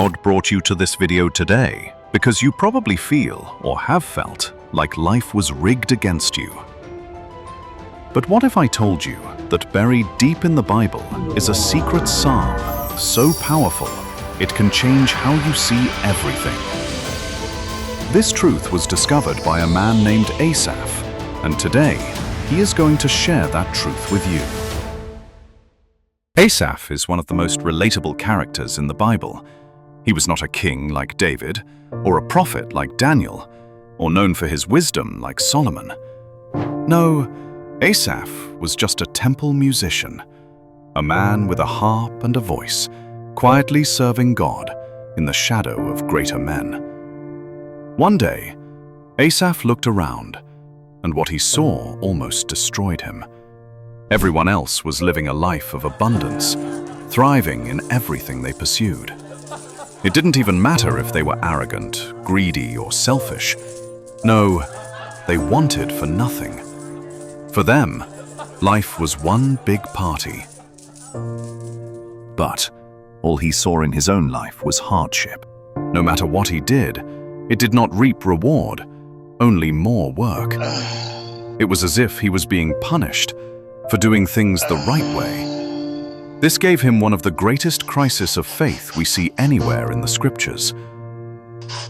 God brought you to this video today because you probably feel, or have felt, like life was rigged against you. But what if I told you that buried deep in the Bible is a secret psalm so powerful it can change how you see everything? This truth was discovered by a man named Asaph, and today he is going to share that truth with you. Asaph is one of the most relatable characters in the Bible. He was not a king like David, or a prophet like Daniel, or known for his wisdom like Solomon. No, Asaph was just a temple musician, a man with a harp and a voice, quietly serving God in the shadow of greater men. One day, Asaph looked around, and what he saw almost destroyed him. Everyone else was living a life of abundance, thriving in everything they pursued. It didn't even matter if they were arrogant, greedy, or selfish. No, they wanted for nothing. For them, life was one big party. But all he saw in his own life was hardship. No matter what he did, it did not reap reward, only more work. It was as if he was being punished for doing things the right way. This gave him one of the greatest crises of faith we see anywhere in the scriptures.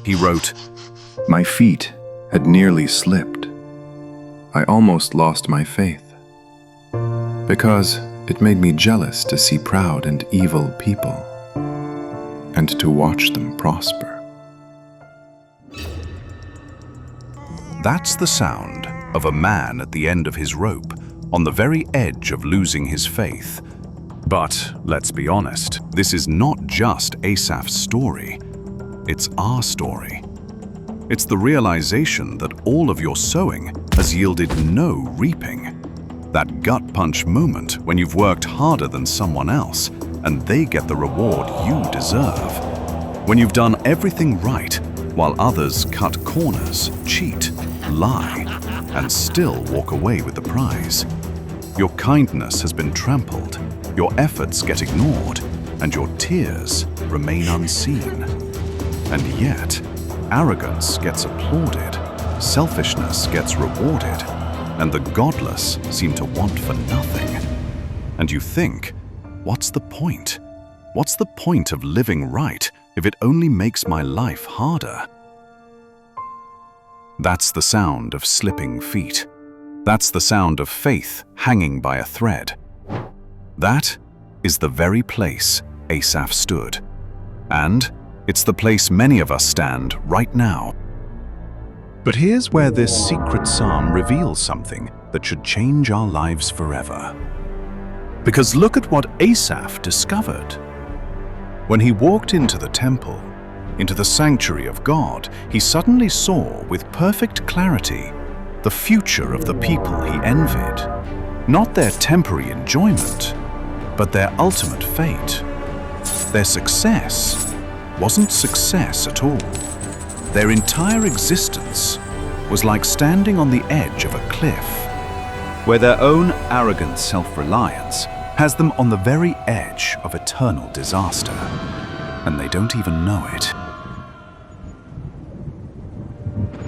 He wrote, "My feet had nearly slipped. I almost lost my faith, because it made me jealous to see proud and evil people, and to watch them prosper." That's the sound of a man at the end of his rope, on the very edge of losing his faith. But let's be honest, this is not just Asaph's story. It's our story. It's the realization that all of your sowing has yielded no reaping. That gut punch moment when you've worked harder than someone else and they get the reward you deserve. When you've done everything right while others cut corners, cheat, lie, and still walk away with the prize. Your kindness has been trampled, your efforts get ignored, and your tears remain unseen. And yet, arrogance gets applauded, selfishness gets rewarded, and the godless seem to want for nothing. And you think, what's the point? What's the point of living right if it only makes my life harder? That's the sound of slipping feet. That's the sound of faith hanging by a thread. That is the very place Asaph stood. And it's the place many of us stand right now. But here's where this secret psalm reveals something that should change our lives forever. Because look at what Asaph discovered. When he walked into the temple, into the sanctuary of God, he suddenly saw with perfect clarity the future of the people he envied. Not their temporary enjoyment, but their ultimate fate. Their success wasn't success at all. Their entire existence was like standing on the edge of a cliff, where their own arrogant self-reliance has them on the very edge of eternal disaster, and they don't even know it.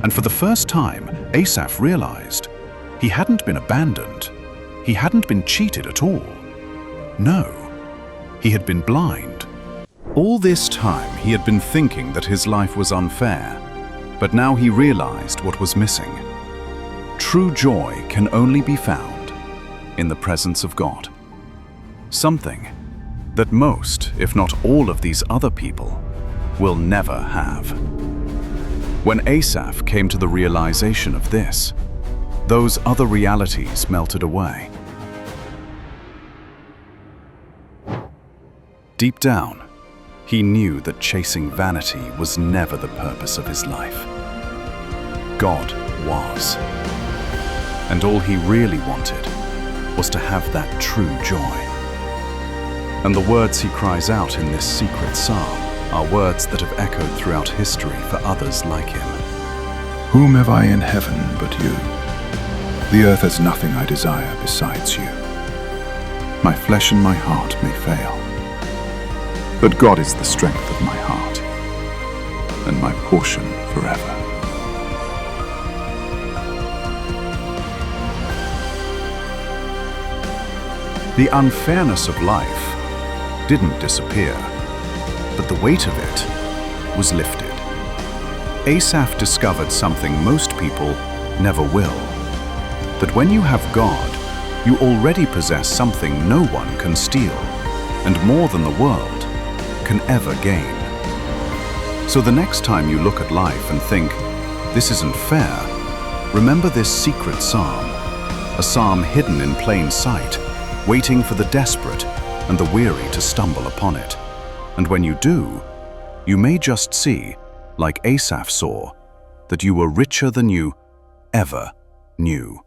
And for the first time, Asaph realized he hadn't been abandoned. He hadn't been cheated at all. No, he had been blind. All this time, he had been thinking that his life was unfair, but now he realized what was missing. True joy can only be found in the presence of God. Something that most, if not all of these other people, will never have. When Asaph came to the realization of this, those other realities melted away. Deep down, he knew that chasing vanity was never the purpose of his life. God was. And all he really wanted was to have that true joy. And the words he cries out in this secret psalm are words that have echoed throughout history for others like him. Whom have I in heaven but you? The earth has nothing I desire besides you. My flesh and my heart may fail, but God is the strength of my heart. portion forever. The unfairness of life didn't disappear, but the weight of it was lifted. Asaph discovered something most people never will, that when you have God, you already possess something no one can steal, and more than the world can ever gain. So the next time you look at life and think, this isn't fair, remember this secret psalm, a psalm hidden in plain sight, waiting for the desperate and the weary to stumble upon it. And when you do, you may just see, like Asaph saw, that you were richer than you ever knew.